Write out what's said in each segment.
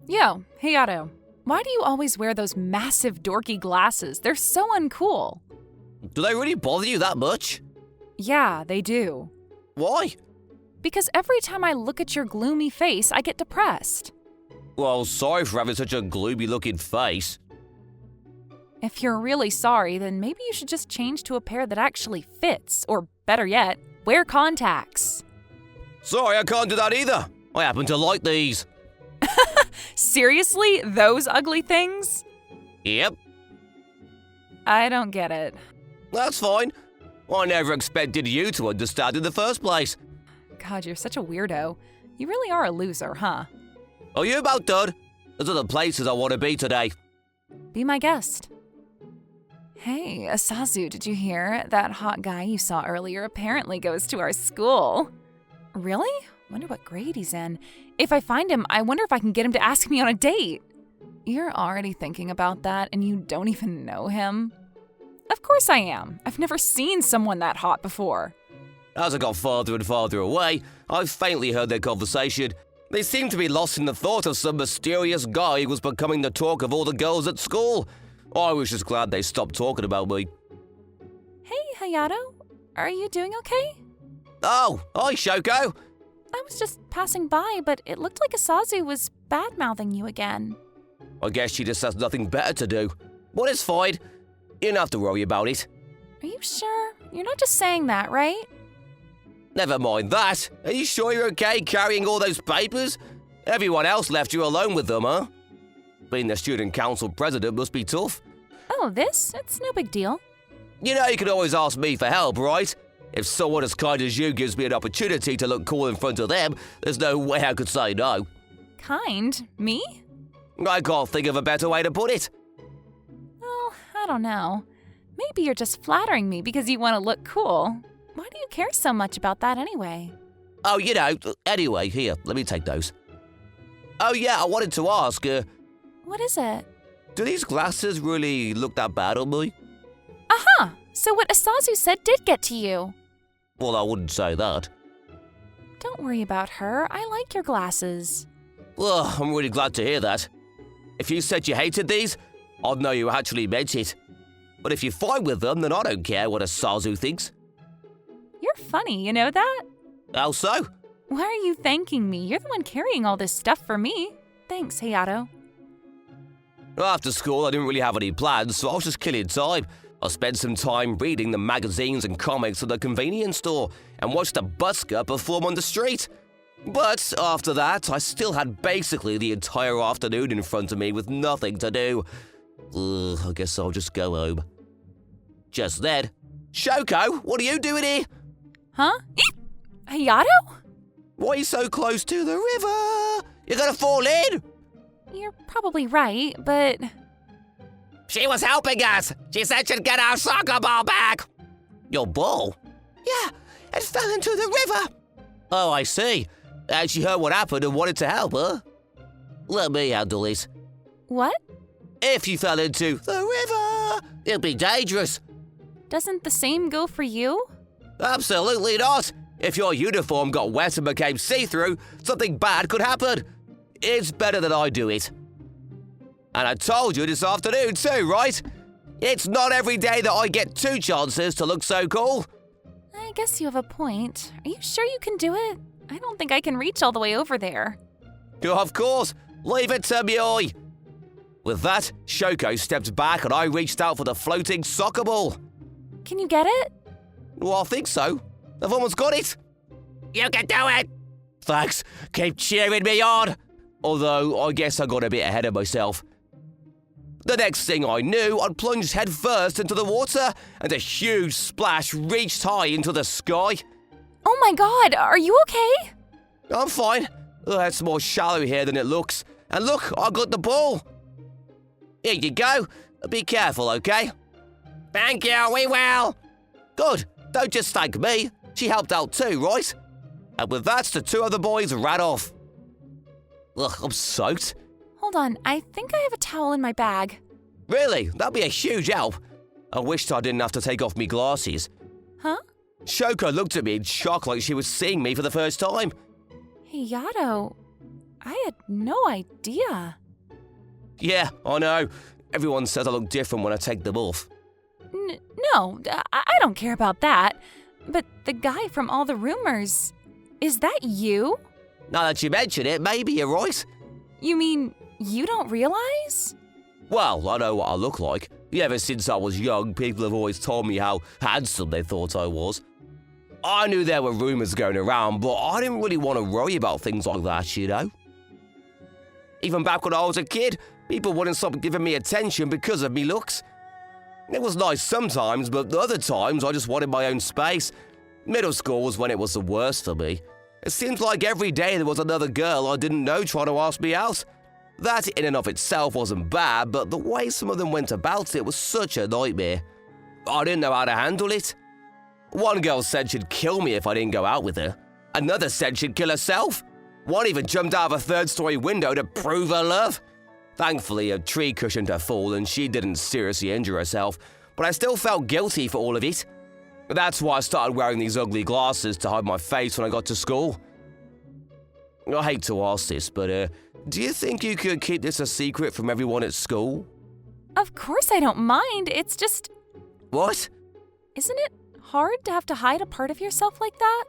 Yo, Hayato, why do you always wear those massive dorky glasses? They're so uncool. Do they really bother you that much? Yeah, they do. Why? Because every time I look at your gloomy face, I get depressed. Well, sorry for having such a gloomy-looking face. If you're really sorry, then maybe you should just change to a pair that actually fits, or better yet, wear contacts. Sorry, I can't do that either. I happen to like these. Seriously? Those ugly things? Yep, I don't get it. that's fine. I never expected you to understand in the first place. God, you're such a weirdo. You really are a loser, huh? Are you about done? There's other places I want to be today. Be my guest. Hey, Asazu, did you hear? That hot guy you saw earlier apparently goes to our school. Really? Wonder what grade he's in. If I find him, I wonder if I can get him to ask me on a date. You're already thinking about that and you don't even know him? Of course I am. I've never seen someone that hot before. As I got farther and farther away, I faintly heard their conversation. They seemed to be lost in the thought of some mysterious guy who was becoming the talk of all the girls at school. I was just glad they stopped talking about me. Hey, Hayato. Are you doing okay? Oh, hi, Shoko. I was just passing by, but it looked like Asazu was bad-mouthing you again. I guess she just has nothing better to do. But it's fine. You don't have to worry about it. Are you sure? You're not just saying that, right? Never mind that. Are you sure you're okay carrying all those papers? Everyone else left you alone with them, huh? Being the student council president must be tough. Oh, this? It's no big deal. You know you can always ask me for help, right? If someone as kind as you gives me an opportunity to look cool in front of them, there's no way I could say no. Kind? Me? I can't think of a better way to put it. Well, I don't know. Maybe you're just flattering me because you want to look cool. Why do you care so much about that anyway? Oh, you know, anyway, here, let me take those. Oh yeah, I wanted to ask, What is it? do these glasses really look that bad on me? Aha! So what Asazu said did get to you. Well, I wouldn't say that. Don't worry about her. I like your glasses. Well, I'm really glad to hear that. If you said you hated these, I'd know you actually meant it. But if you're fine with them, then I don't care what Asazu thinks. You're funny, you know that? How so? Why are you thanking me? You're the one carrying all this stuff for me. Thanks, Hayato. After school, I didn't really have any plans, so I was just killing time. I spent some time reading the magazines and comics at the convenience store and watched a busker perform on the street. But after that, I still had basically the entire afternoon in front of me with nothing to do. I guess I'll just go home. Just then, Shoko, what are you doing here? Huh? Hayato? Why are you so close to the river? You're gonna fall in! You're probably right, but... She was helping us. She said she'd get our soccer ball back. Your ball? Yeah, it fell into the river. Oh, I see. And she heard what happened and wanted to help, huh? Let me handle this. What? If you fell into the river, it'd be dangerous. Doesn't the same go for you? Absolutely not. If your uniform got wet and became see-through, something bad could happen. It's better that I do it. And I told you this afternoon too, right? It's not every day that I get 2 chances to look so cool. I guess you have a point. Are you sure you can do it? I don't think I can reach all the way over there. Of course, leave it to me. With that, Shoko stepped back and I reached out for the floating soccer ball. Can you get it? Well, I think so. I've almost got it. You can do it. Thanks. Keep cheering me on. Although, I guess I got a bit ahead of myself. The next thing I knew, I'd plunged headfirst into the water, and a huge splash reached high into the sky. Oh my god, are you okay? I'm fine. It's more shallow here than it looks. And look, I got the ball. Here you go. Be careful, okay? Thank you, we will. Good. Don't just thank me. She helped out too, right? And with that, the 2 other boys ran off. Ugh, I'm soaked. Hold on, I think I have a towel in my bag. Really? That'd be a huge help. I wished I didn't have to take off me glasses. Huh? Shoko looked at me in shock like she was seeing me for the first time. Hey, Yato, I had no idea. Yeah, I know. Everyone says I look different when I take them off. No, I don't care about that. But the guy from all the rumors, is that you? Now that you mention it, maybe you're right. You mean you don't realize? Well, I know what I look like. Ever since I was young, people have always told me how handsome they thought I was. I knew there were rumors going around, but I didn't really want to worry about things like that, you know? Even back when I was a kid, people wouldn't stop giving me attention because of me looks. It was nice sometimes, but other times I just wanted my own space. Middle school was when it was the worst for me. It seems like every day there was another girl I didn't know trying to ask me out. That in and of itself wasn't bad, but the way some of them went about it was such a nightmare. I didn't know how to handle it. One girl said she'd kill me if I didn't go out with her. Another said she'd kill herself. One even jumped out of a third-story window to prove her love. Thankfully, a tree cushioned her fall and she didn't seriously injure herself, but I still felt guilty for all of it. That's why I started wearing these ugly glasses to hide my face when I got to school. I hate to ask this, but do you think you could keep this a secret from everyone at school? Of course I don't mind, it's just… What? Isn't it hard to have to hide a part of yourself like that?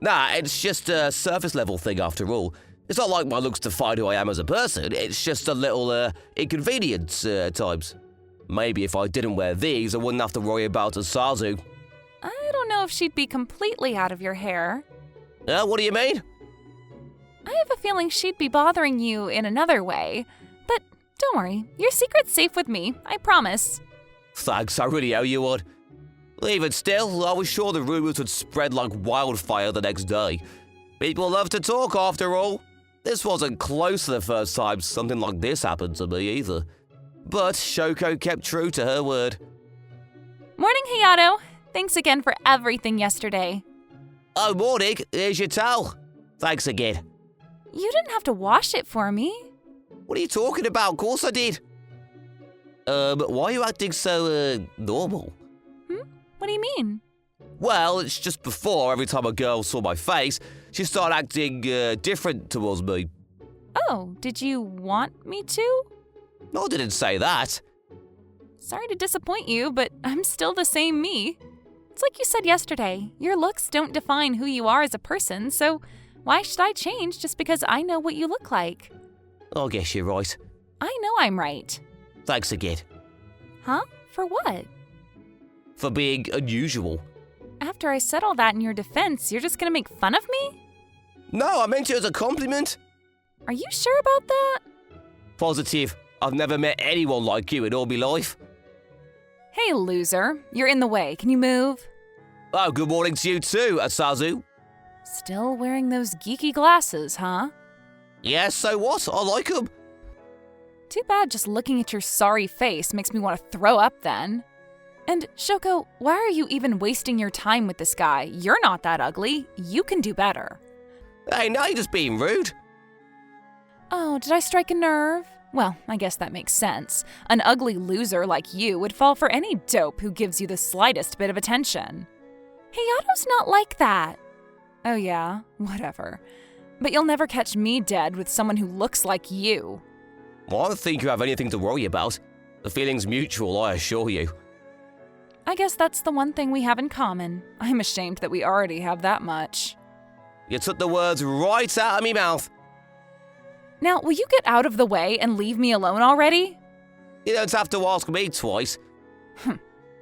Nah, it's just a surface-level thing after all. It's not like my looks define who I am as a person, it's just a little inconvenience at times. Maybe if I didn't wear these, I wouldn't have to worry about Asazu. I don't know if she'd be completely out of your hair. What do you mean? I have a feeling she'd be bothering you in another way. But don't worry, your secret's safe with me, I promise. Thanks, I really owe you one. Even still, I was sure the rumors would spread like wildfire the next day. People love to talk after all. This wasn't close to the first time something like this happened to me either. But Shoko kept true to her word. Morning, Hayato. Thanks again for everything yesterday. Oh, morning. Here's your towel. Thanks again. You didn't have to wash it for me. What are you talking about? Of course I did. Why are you acting so, normal? What do you mean? Well, it's just before, every time a girl saw my face, she started acting, different towards me. Oh, did you want me to? No, I didn't say that. Sorry to disappoint you, but I'm still the same me. It's like you said yesterday, your looks don't define who you are as a person, so why should I change just because I know what you look like? I guess you're right. I know I'm right. Thanks again. Huh? For what? For being unusual. After I said all that in your defense, you're just gonna make fun of me? No, I meant it as a compliment. Are you sure about that? Positive. I've never met anyone like you in all my life. Hey, loser. You're in the way. Can you move? Oh, good morning to you too, Asazu. Still wearing those geeky glasses, huh? Yeah, so what? I like them. Too bad just looking at your sorry face makes me want to throw up then. And Shoko, why are you even wasting your time with this guy? You're not that ugly. You can do better. Hey, now you're just being rude. Oh, did I strike a nerve? Well, I guess that makes sense. An ugly loser like you would fall for any dope who gives you the slightest bit of attention. Hayato's not like that. Oh yeah, whatever. But you'll never catch me dead with someone who looks like you. Well, I don't think you have anything to worry about. The feeling's mutual, I assure you. I guess that's the one thing we have in common. I'm ashamed that we already have that much. You took the words right out of me mouth. Now, will you get out of the way and leave me alone already? You don't have to ask me twice.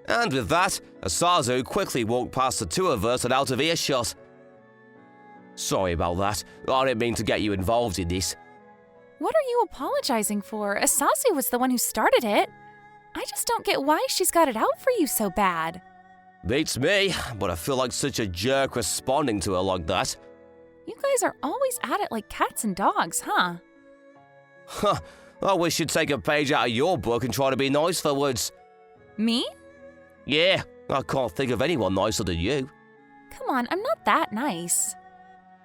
And with that, Asazu quickly walked past the two of us and out of earshot. Sorry about that. I didn't mean to get you involved in this. What are you apologizing for? Asazu was the one who started it. I just don't get why she's got it out for you so bad. Beats me, but I feel like such a jerk responding to her like that. You guys are always at it like cats and dogs, huh? Huh, I wish you'd take a page out of your book and try to be nice for once. Me? Yeah, I can't think of anyone nicer than you. Come on, I'm not that nice.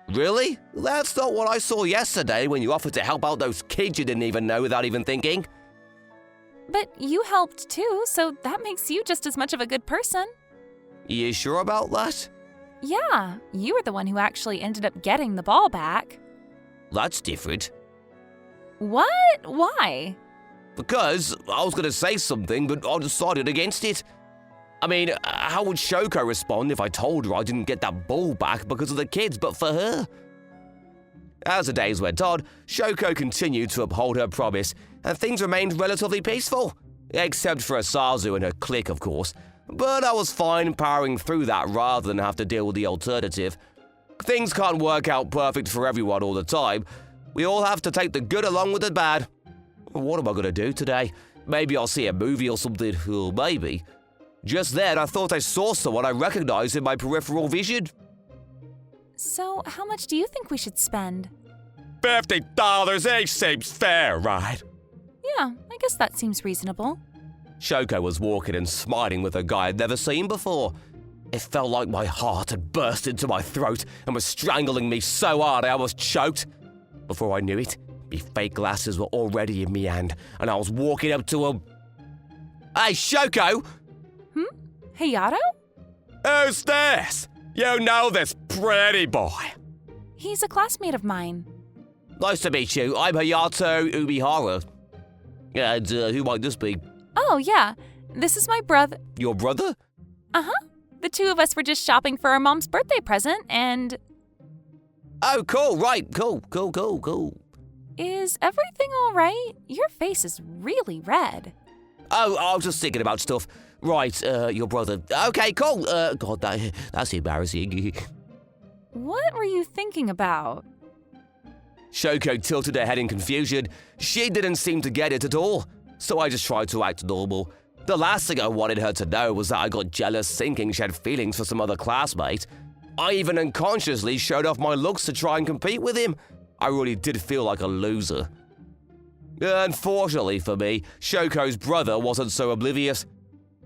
Really? That's not what I saw yesterday when you offered to help out those kids you didn't even know without even thinking. But you helped too, so that makes you just as much of a good person. You sure about that? Yeah, you were the one who actually ended up getting the ball back. that's different. What? Why? Because I was going to say something, but I decided against it. I mean, how would Shoko respond if I told her I didn't get that ball back because of the kids, but for her? As the days went on, Shoko continued to uphold her promise, and things remained relatively peaceful. Except for Asazu and her clique, of course. But I was fine powering through that rather than have to deal with the alternative. Things can't work out perfect for everyone all the time. We all have to take the good along with the bad. What am I going to do today? Maybe I'll see a movie or something, or maybe. Just then, I thought I saw someone I recognized in my peripheral vision. So, how much do you think we should spend? $50 each seems fair, right? Yeah, I guess that seems reasonable. Shoko was walking and smiling with a guy I'd never seen before. It felt like my heart had burst into my throat and was strangling me so hard I almost choked. Before I knew it, my fake glasses were already in me hand, and I was walking up to him. Hey, Shoko! Hayato? Who's this? You know this pretty boy. He's a classmate of mine. Nice to meet you. I'm Hayato Umihara. And who might this be? Oh, yeah. This is my brother. Your brother? Uh-huh. The two of us were just shopping for our mom's birthday present, and... Oh, cool. Right. Cool. Is everything all right? Your face is really red. Oh, I was just thinking about stuff. Right, your brother. Okay, cool. God, that's embarrassing. What were you thinking about? Shoko tilted her head in confusion. She didn't seem to get it at all, so I just tried to act normal. The last thing I wanted her to know was that I got jealous thinking she had feelings for some other classmate. I even unconsciously showed off my looks to try and compete with him. I really did feel like a loser. Unfortunately for me, Shoko's brother wasn't so oblivious.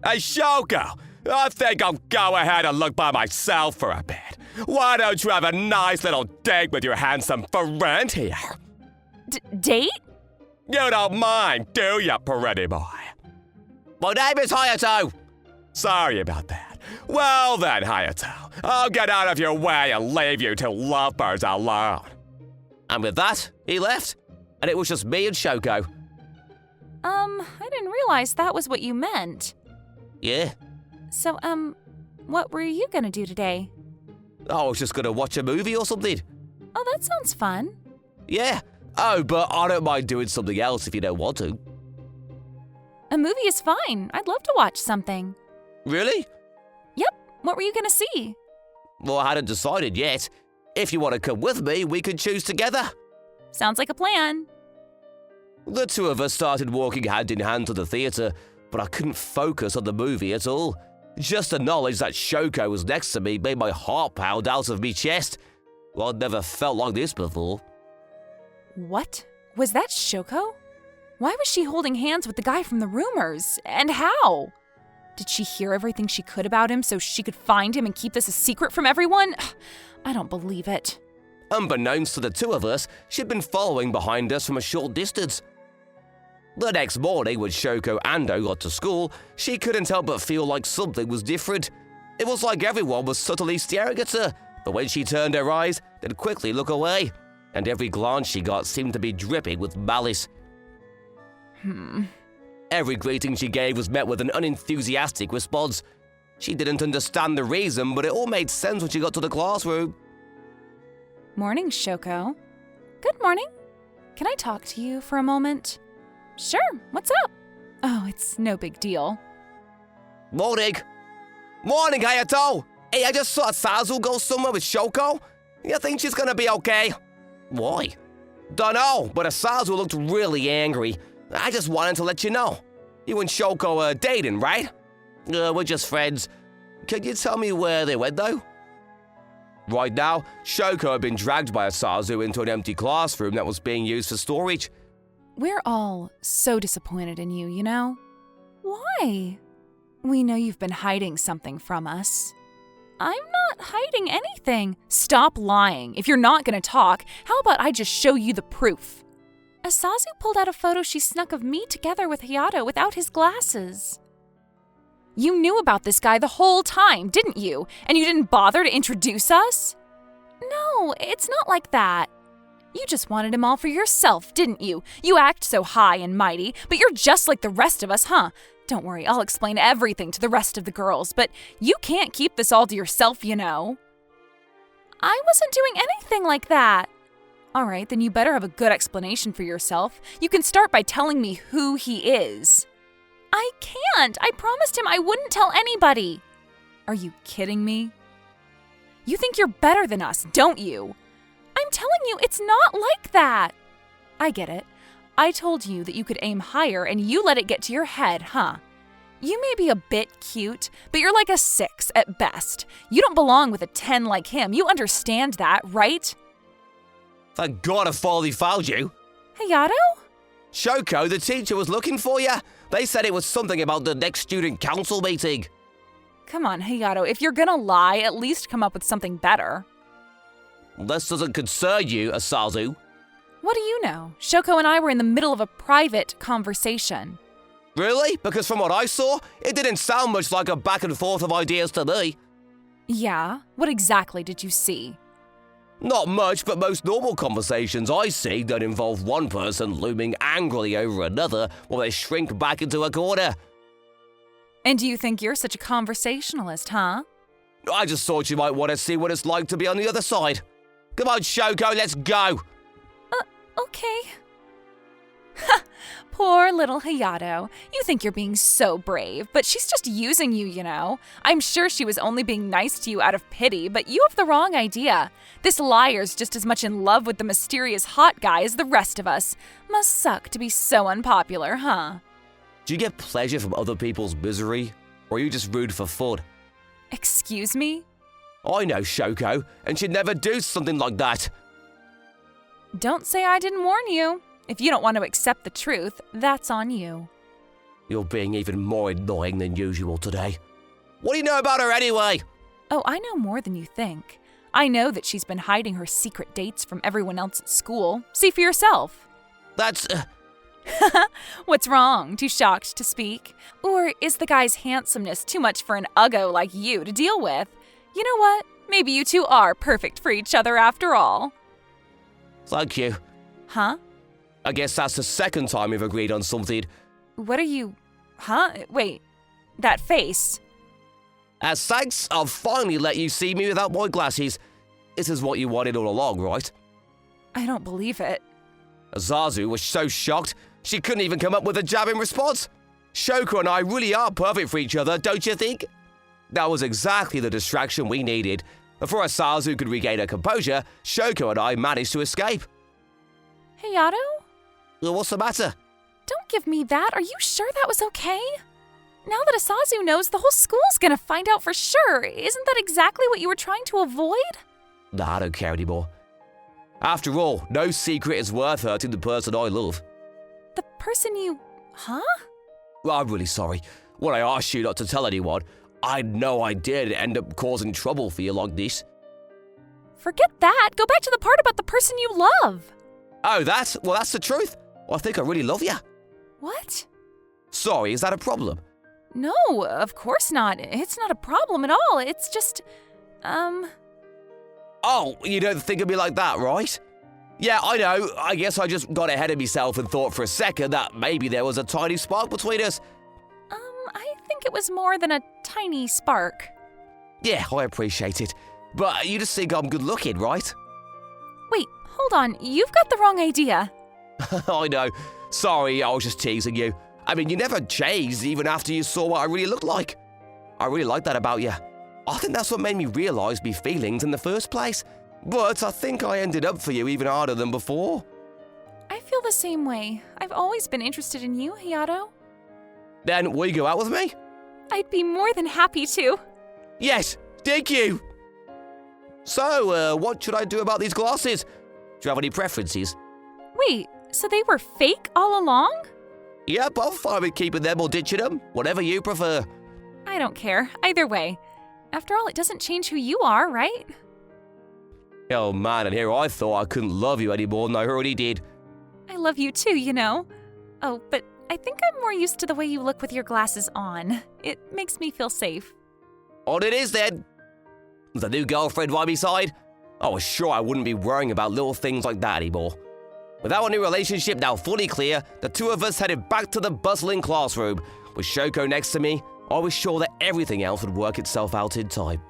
Hey, Shoko! I think I'll go ahead and look by myself for a bit. Why don't you have a nice little date with your handsome friend here? Date? You don't mind, do you, pretty boy? My name is Hayato. Sorry about that. Well then, Hayato, I'll get out of your way and leave you two lovebirds alone. And with that, he left, and it was just me and Shoko. I didn't realize that was what you meant. Yeah? So, what were you gonna do today? I was just gonna watch a movie or something. Oh, that sounds fun. Yeah. Oh, but I don't mind doing something else if you don't want to. A movie is fine. I'd love to watch something. Really? Yep. What were you gonna see? Well, I hadn't decided yet. If you want to come with me, we can choose together. Sounds like a plan. The two of us started walking hand in hand to the theatre, but I couldn't focus on the movie at all. Just the knowledge that Shoko was next to me made my heart pound out of me chest. Well, I'd never felt like this before. What? Was that Shoko? Why was she holding hands with the guy from the rumors? And how? Did she hear everything she could about him so she could find him and keep this a secret from everyone? I don't believe it. Unbeknownst to the two of us, she'd been following behind us from a short distance. The next morning, when Shoko Ando got to school, she couldn't help but feel like something was different. It was like everyone was subtly staring at her, but when she turned her eyes, they'd quickly look away, and every glance she got seemed to be dripping with malice. Every greeting she gave was met with an unenthusiastic response. She didn't understand the reason, but it all made sense when she got to the classroom. Morning, Shoko. Good morning. Can I talk to you for a moment? Sure, what's up? Oh, it's no big deal. Morning, Hayato! Hey, I just saw Asazu go somewhere with Shoko. You think she's gonna be okay? Why? Dunno, but Asazu looked really angry. I just wanted to let you know. You and Shoko are dating, right? We're just friends. Can you tell me where they went, though? Right now, Shoko had been dragged by Asazu into an empty classroom that was being used for storage. We're all so disappointed in you, you know? Why? We know you've been hiding something from us. I'm not hiding anything. Stop lying. If you're not gonna talk, how about I just show you the proof? Asazu pulled out a photo she snuck of me together with Hayato without his glasses. You knew about this guy the whole time, didn't you? And you didn't bother to introduce us? No, it's not like that. You just wanted him all for yourself, didn't you? You act so high and mighty, but you're just like the rest of us, huh? Don't worry, I'll explain everything to the rest of the girls, but you can't keep this all to yourself, you know. I wasn't doing anything like that. All right, then you better have a good explanation for yourself. You can start by telling me who he is. I can't. I promised him I wouldn't tell anybody. Are you kidding me? You think you're better than us, don't you? I'm telling you, it's not like that. I get it. I told you that you could aim higher and you let it get to your head, huh? You may be a bit cute, but you're like a 6 at best. You don't belong with a 10 like him. You understand that, right? Thank God I finally found you. Hayato? Shoko, the teacher was looking for you. They said it was something about the next student council meeting. Come on, Hayato, if you're gonna lie, at least come up with something better. This doesn't concern you, Asazu. What do you know? Shoko and I were in the middle of a private conversation. Really? Because from what I saw, it didn't sound much like a back and forth of ideas to me. Yeah? What exactly did you see? Not much, but most normal conversations I see don't involve one person looming angrily over another while they shrink back into a corner. And do you think you're such a conversationalist, huh? I just thought you might want to see what it's like to be on the other side. Come on, Shoko, let's go. Okay. Ha! Poor little Hayato. You think you're being so brave, but she's just using you, you know. I'm sure she was only being nice to you out of pity, but you have the wrong idea. This liar's just as much in love with the mysterious hot guy as the rest of us. Must suck to be so unpopular, huh? Do you get pleasure from other people's misery, or are you just rude for fun? Excuse me? I know Shoko, and she'd never do something like that. Don't say I didn't warn you. If you don't want to accept the truth, that's on you. You're being even more annoying than usual today. What do you know about her anyway? Oh, I know more than you think. I know that she's been hiding her secret dates from everyone else at school. See for yourself. That's... What's wrong? Too shocked to speak? Or is the guy's handsomeness too much for an uggo like you to deal with? You know what? Maybe you two are perfect for each other after all. Thank you. Huh? I guess that's the second time we've agreed on something. What are you... Huh? Wait. That face. As thanks, I'll finally let you see me without my glasses. This is what you wanted all along, right? I don't believe it. Asazu was so shocked, she couldn't even come up with a jabbing response. Shoko and I really are perfect for each other, don't you think? That was exactly the distraction we needed. Before Asazu could regain her composure, Shoko and I managed to escape. Hayato? What's the matter? Don't give me that. Are you sure that was okay? Now that Asazu knows, the whole school's gonna find out for sure. Isn't that exactly what you were trying to avoid? Nah, I don't care anymore. After all, no secret is worth hurting the person I love. The person you... Huh? Well, I'm really sorry. When I asked you not to tell anyone, I had no idea it'd end up causing trouble for you like this. Forget that. Go back to the part about the person you love. Oh, that's the truth. I think I really love you. What? Sorry, is that a problem? No, of course not. It's not a problem at all. It's just, Oh, you don't think of me like that, right? Yeah, I know. I guess I just got ahead of myself and thought for a second that maybe there was a tiny spark between us. I think it was more than a tiny spark. Yeah, I appreciate it. But you just think I'm good looking, right? Wait, hold on. You've got the wrong idea. I know. Sorry, I was just teasing you. I mean, you never changed even after you saw what I really looked like. I really like that about you. I think that's what made me realise me feelings in the first place. But I think I ended up for you even harder than before. I feel the same way. I've always been interested in you, Hayato. Then will you go out with me? I'd be more than happy to. Yes, thank you. So, what should I do about these glasses? Do you have any preferences? Wait, so they were fake all along? Yep, I'm fine with keeping them or ditching them. Whatever you prefer. I don't care. Either way. After all, it doesn't change who you are, right? Oh man, and here I thought I couldn't love you any more than I already did. I love you too, you know. Oh, but I think I'm more used to the way you look with your glasses on. It makes me feel safe. On it is then. The new girlfriend by my side. I was sure I wouldn't be worrying about little things like that anymore. With our new relationship now fully clear, the two of us headed back to the bustling classroom. With Shoko next to me, I was sure that everything else would work itself out in time.